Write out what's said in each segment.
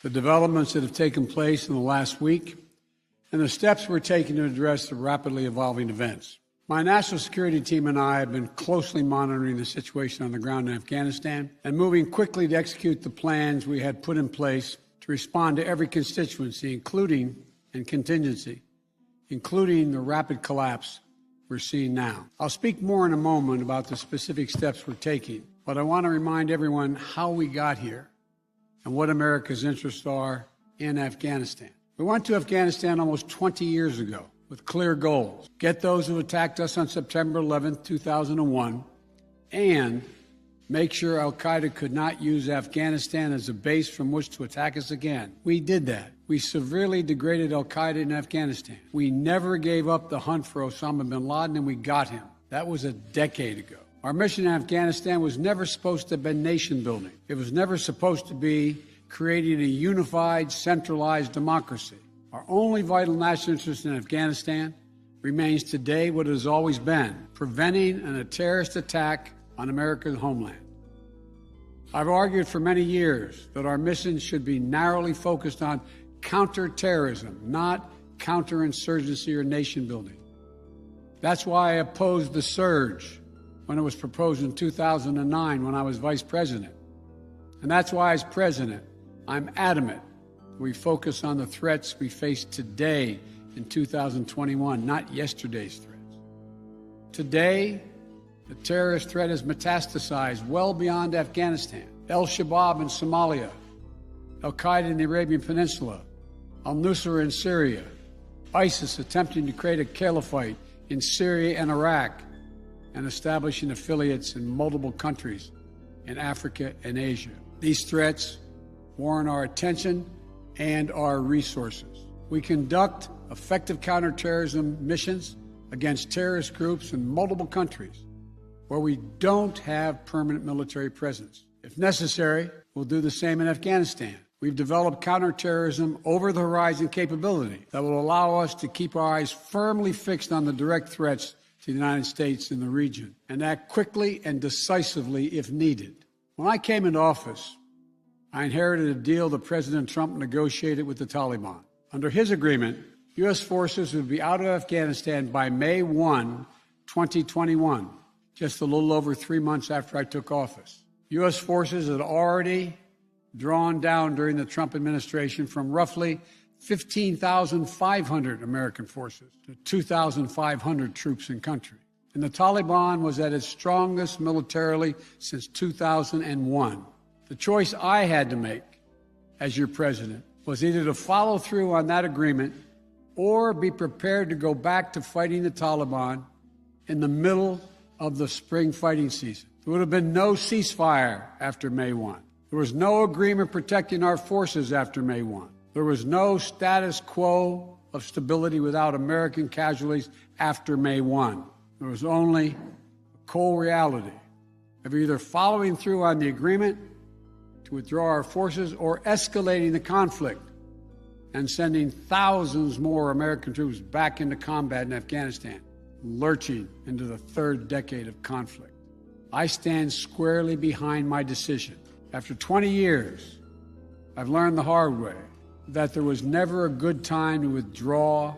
the developments that have taken place in the last week, and the steps we're taking to address the rapidly evolving events. My national security team and I have been closely monitoring the situation on the ground in Afghanistan and moving quickly to execute the plans we had put in place to respond to every constituency, including the rapid collapse we're seeing now. I'll speak more in a moment about the specific steps we're taking, but I want to remind everyone how we got here and what America's interests are in Afghanistan. We went to Afghanistan almost 20 years ago with clear goals: get those who attacked us on September 11, 2001, and make sure al-Qaeda could not use Afghanistan as a base from which to attack us again. We did that. We severely degraded al-Qaeda in Afghanistan. We never gave up the hunt for Osama bin Laden, and we got him. That was a decade ago. Our mission in Afghanistan was never supposed to have been nation building. It was never supposed to be creating a unified, centralized democracy. Our only vital national interest in Afghanistan remains today what it has always been: preventing a terrorist attack on America's homeland. I've argued for many years that our mission should be narrowly focused on counterterrorism, not counterinsurgency or nation building. That's why I opposed the surge when it was proposed in 2009 when I was vice president. And that's why, as president, I'm adamant we focus on the threats we face today in 2021, not yesterday's threats. Today, the terrorist threat has metastasized well beyond Afghanistan. Al-Shabaab in Somalia, al-Qaeda in the Arabian Peninsula, al-Nusra in Syria, ISIS attempting to create a caliphate in Syria and Iraq, and establishing affiliates in multiple countries in Africa and Asia. These threats warrant our attention and our resources. We conduct effective counterterrorism missions against terrorist groups in multiple countries where we don't have permanent military presence. If necessary, we'll do the same in Afghanistan. We've developed counterterrorism over-the-horizon capability that will allow us to keep our eyes firmly fixed on the direct threats to the United States in the region and act quickly and decisively if needed. When I came into office, I inherited a deal that President Trump negotiated with the Taliban. Under his agreement, U.S. forces would be out of Afghanistan by May 1, 2021, just a little over 3 months after I took office. U.S. forces had already drawn down during the Trump administration from roughly 15,500 American forces to 2,500 troops in country. And the Taliban was at its strongest militarily since 2001. The choice I had to make as your president was either to follow through on that agreement or be prepared to go back to fighting the Taliban in the middle of the spring fighting season. There would have been no ceasefire after May 1. There was no agreement protecting our forces after May 1. There was no status quo of stability without American casualties after May 1. There was only a cold reality of either following through on the agreement to withdraw our forces or escalating the conflict and sending thousands more American troops back into combat in Afghanistan, lurching into the third decade of conflict. I stand squarely behind my decision. After 20 years, I've learned the hard way that there was never a good time to withdraw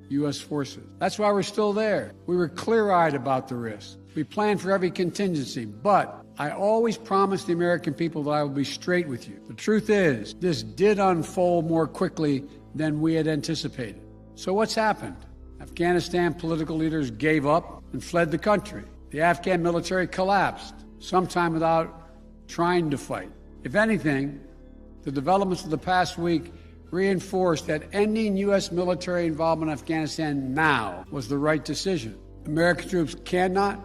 U.S. forces. That's why we're still there. We were clear-eyed about the risk. We planned for every contingency, but I always promised the American people that I would be straight with you. The truth is, this did unfold more quickly than we had anticipated. So what's happened? Afghanistan political leaders gave up and fled the country. The Afghan military collapsed, sometime without trying to fight. If anything, the developments of the past week reinforced that ending U.S. military involvement in Afghanistan now was the right decision. American troops cannot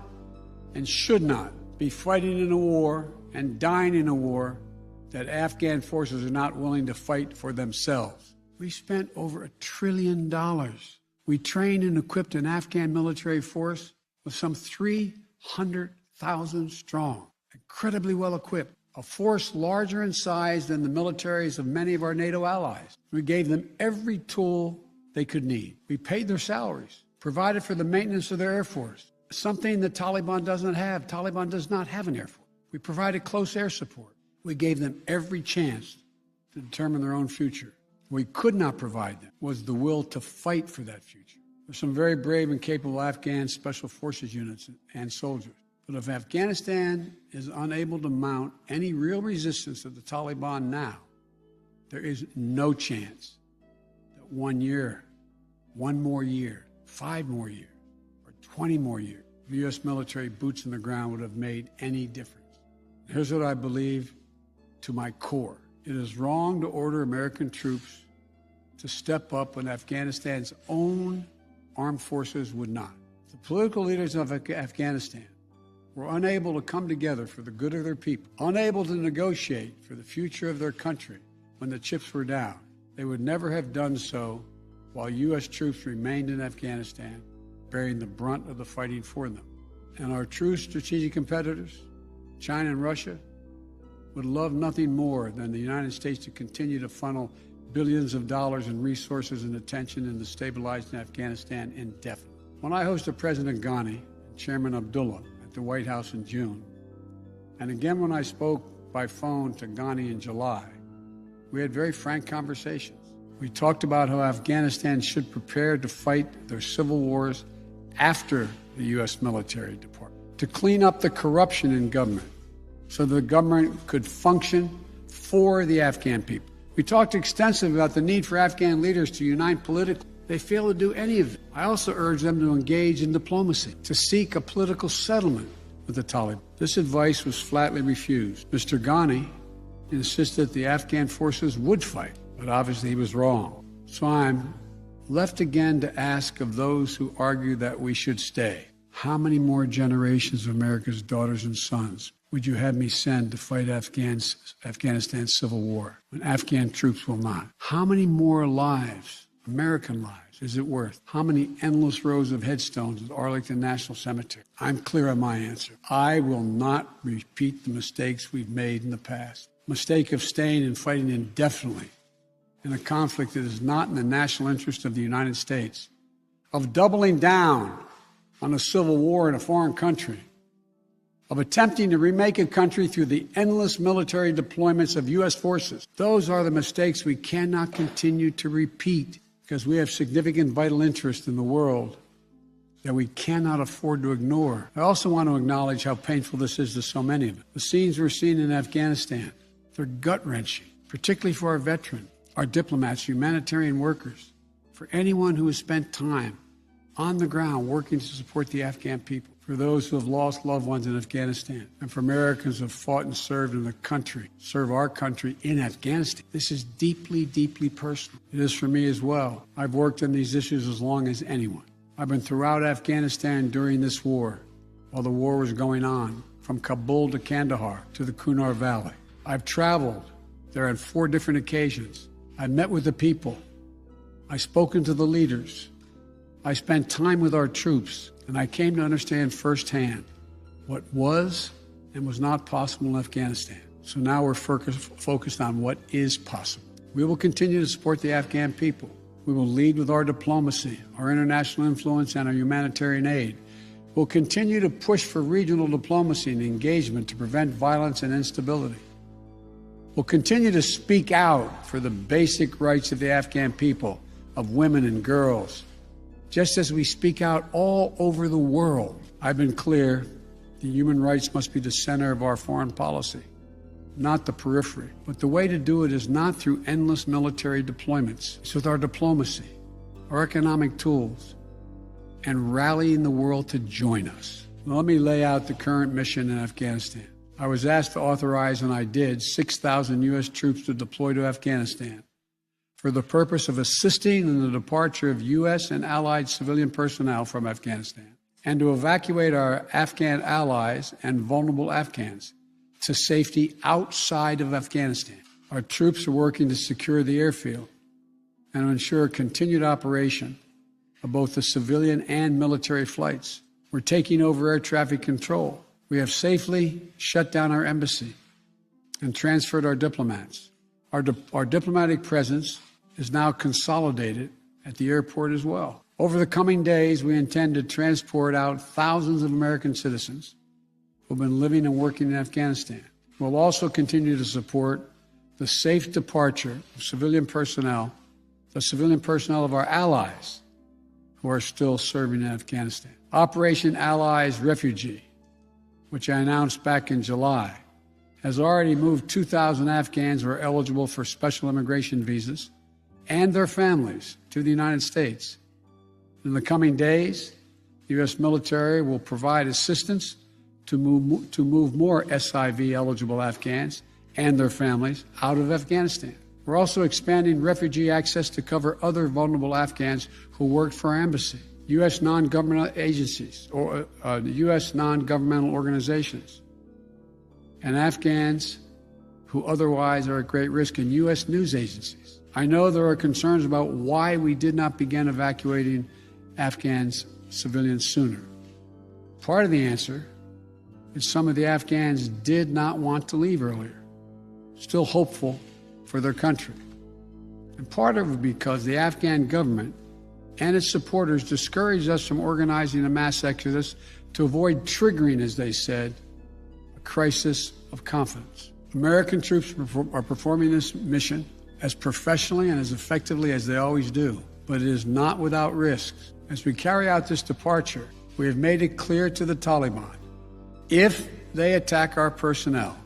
and should not be fighting in a war and dying in a war that Afghan forces are not willing to fight for themselves. We spent over $1 trillion. We trained and equipped an Afghan military force with some 300,000 strong, incredibly well equipped, a force larger in size than the militaries of many of our NATO allies. We gave them every tool they could need. We paid their salaries, provided for the maintenance of their air force, something the Taliban doesn't have. Taliban does not have an air force. We provided close air support. We gave them every chance to determine their own future. What we could not provide them was the will to fight for that future. There's some very brave and capable Afghan special forces units and soldiers. But if Afghanistan is unable to mount any real resistance to the Taliban now, there is no chance that 1 year, 1 more year, 5 more years, or 20 more years, the U.S. military boots on the ground would have made any difference. Here's what I believe to my core. It is wrong to order American troops to step up when Afghanistan's own armed forces would not. The political leaders of Afghanistan were unable to come together for the good of their people, unable to negotiate for the future of their country when the chips were down. They would never have done so while U.S. troops remained in Afghanistan, bearing the brunt of the fighting for them. And our true strategic competitors, China and Russia, would love nothing more than the United States to continue to funnel billions of dollars in resources and attention into stabilizing Afghanistan indefinitely. When I hosted President Ghani and Chairman Abdullah at the White House in June, and again when I spoke by phone to Ghani in July, we had very frank conversations. We talked about how Afghanistan should prepare to fight their civil wars after the U.S. military departed, to clean up the corruption in government so the government could function for the Afghan people. We talked extensively about the need for Afghan leaders to unite politically. They fail to do any of it. I also urged them to engage in diplomacy, to seek a political settlement with the Taliban. This advice was flatly refused. Mr. Ghani insisted that the Afghan forces would fight, but obviously he was wrong. So I'm left again to ask of those who argue that we should stay, how many more generations of America's daughters and sons would you have me send to fight Afghanistan's civil war when Afghan troops will not? How many more lives, American lives, is it worth? How many endless rows of headstones at Arlington National Cemetery? I'm clear on my answer. I will not repeat the mistakes we've made in the past. Mistake of staying and fighting indefinitely in a conflict that is not in the national interest of the United States, of doubling down on a civil war in a foreign country, of attempting to remake a country through the endless military deployments of U.S. forces. Those are the mistakes we cannot continue to repeat because we have significant vital interest in the world that we cannot afford to ignore. I also want to acknowledge how painful this is to so many of us. The scenes we're seeing in Afghanistan, they're gut-wrenching, particularly for our veterans, our diplomats, humanitarian workers, for anyone who has spent time on the ground working to support the Afghan people, for those who have lost loved ones in Afghanistan, and for Americans who have fought and served in the country, serve our country in Afghanistan. This is deeply, deeply personal. It is for me as well. I've worked on these issues as long as anyone. I've been throughout Afghanistan during this war, while the war was going on, from Kabul to Kandahar to the Kunar Valley. I've traveled there on 4 different occasions. I met with the people. I've spoken to the leaders. I spent time with our troops, and I came to understand firsthand what was and was not possible in Afghanistan. So now we're focused on what is possible. We will continue to support the Afghan people. We will lead with our diplomacy, our international influence, and our humanitarian aid. We'll continue to push for regional diplomacy and engagement to prevent violence and instability. We'll continue to speak out for the basic rights of the Afghan people, of women and girls, just as we speak out all over the world. I've been clear that human rights must be the center of our foreign policy, not the periphery. But the way to do it is not through endless military deployments. It's with our diplomacy, our economic tools, and rallying the world to join us. Now, let me lay out the current mission in Afghanistan. I was asked to authorize, and I did, 6,000 U.S. troops to deploy to Afghanistan for the purpose of assisting in the departure of U.S. and allied civilian personnel from Afghanistan, and to evacuate our Afghan allies and vulnerable Afghans to safety outside of Afghanistan. Our troops are working to secure the airfield and to ensure continued operation of both the civilian and military flights. We're taking over air traffic control. We have safely shut down our embassy and transferred our diplomats. Our diplomatic presence is now consolidated at the airport as well. Over the coming days, we intend to transport out thousands of American citizens who have been living and working in Afghanistan. We'll also continue to support the safe departure of civilian personnel, the civilian personnel of our allies who are still serving in Afghanistan. Operation Allies Refugee, which I announced back in July, has already moved 2,000 Afghans who are eligible for special immigration visas and their families to the United States. In the coming days, the U.S. military will provide assistance to move more SIV-eligible Afghans and their families out of Afghanistan. We're also expanding refugee access to cover other vulnerable Afghans who worked for our embassy, U.S. non-governmental agencies, or U.S. non-governmental organizations, and Afghans who otherwise are at great risk in U.S. news agencies. I know there are concerns about why we did not begin evacuating Afghans civilians sooner. Part of the answer is some of the Afghans did not want to leave earlier, still hopeful for their country. And part of it because the Afghan government and its supporters discouraged us from organizing a mass exodus to avoid triggering, as they said, a crisis of confidence. American troops are performing this mission as professionally and as effectively as they always do, but it is not without risks. As we carry out this departure, we have made it clear to the Taliban, if they attack our personnel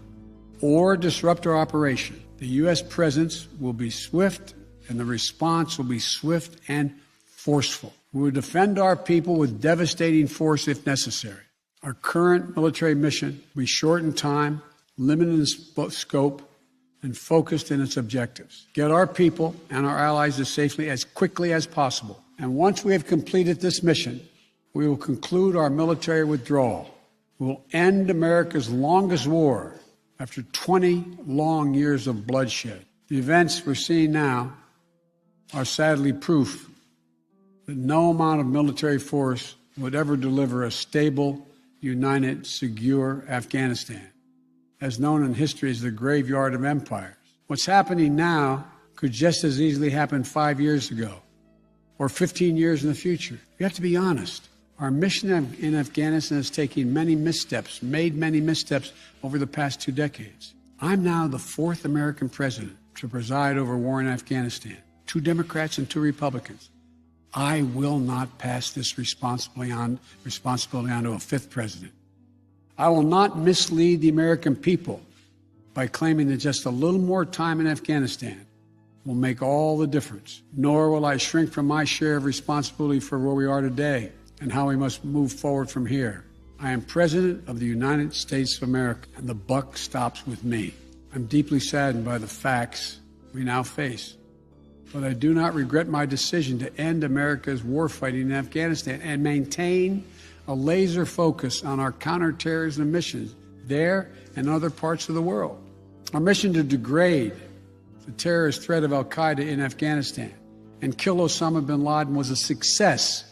or disrupt our operation, the U.S. presence will be swift and the response will be swift and forceful. We will defend our people with devastating force if necessary. Our current military mission will be short in time, limited in scope, and focused in its objectives. Get our people and our allies as safely as quickly as possible. And once we have completed this mission, we will conclude our military withdrawal. We will end America's longest war after 20 long years of bloodshed. The events we're seeing now are sadly proof that no amount of military force would ever deliver a stable, united, secure Afghanistan, as known in history as the graveyard of empires. What's happening now could just as easily happen 5 years ago or 15 years in the future. You have to be honest. Our mission in Afghanistan has taken many missteps, made many missteps over the past 2 decades. I'm now the 4th American president to preside over war in Afghanistan, 2 Democrats and 2 Republicans. I will not pass this responsibility on to a 5th president. I will not mislead the American people by claiming that just a little more time in Afghanistan will make all the difference, nor will I shrink from my share of responsibility for where we are today and how we must move forward from here. I am President of the United States of America, and the buck stops with me. I'm deeply saddened by the facts we now face, but I do not regret my decision to end America's warfighting in Afghanistan and maintain a laser focus on our counterterrorism missions there and other parts of the world. Our mission to degrade the terrorist threat of al-Qaeda in Afghanistan and kill Osama bin Laden was a success.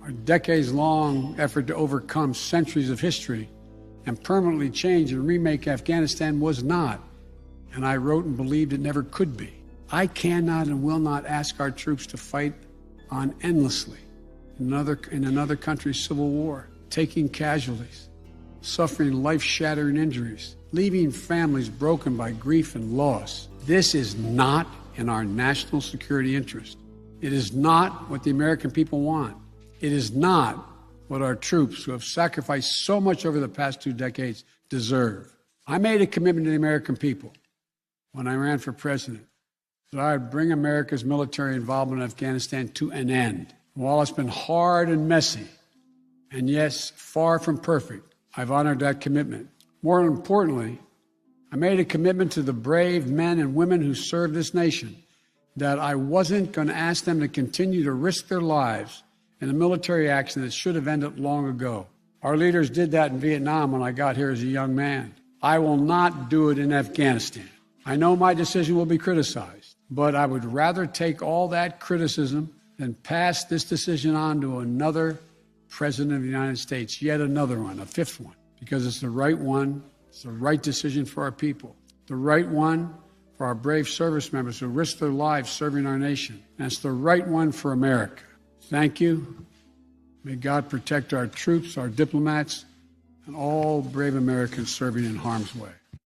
Our decades-long effort to overcome centuries of history and permanently change and remake Afghanistan was not, and I wrote and believed it never could be. I cannot and will not ask our troops to fight on endlessly in another country's civil war, taking casualties, suffering life-shattering injuries, leaving families broken by grief and loss. This is not in our national security interest. It is not what the American people want. It is not what our troops, who have sacrificed so much over the past 2 decades, deserve. I made a commitment to the American people when I ran for president that I would bring America's military involvement in Afghanistan to an end. While it's been hard and messy, and yes, far from perfect, I've honored that commitment. More importantly, I made a commitment to the brave men and women who serve this nation that I wasn't going to ask them to continue to risk their lives in a military action that should have ended long ago. Our leaders did that in Vietnam when I got here as a young man. I will not do it in Afghanistan. I know my decision will be criticized, but I would rather take all that criticism than pass this decision on to another president of the United States, yet another one, a 5th one, because it's the right one, it's the right decision for our people, the right one for our brave service members who risk their lives serving our nation, and it's the right one for America. Thank you. May God protect our troops, our diplomats, and all brave Americans serving in harm's way.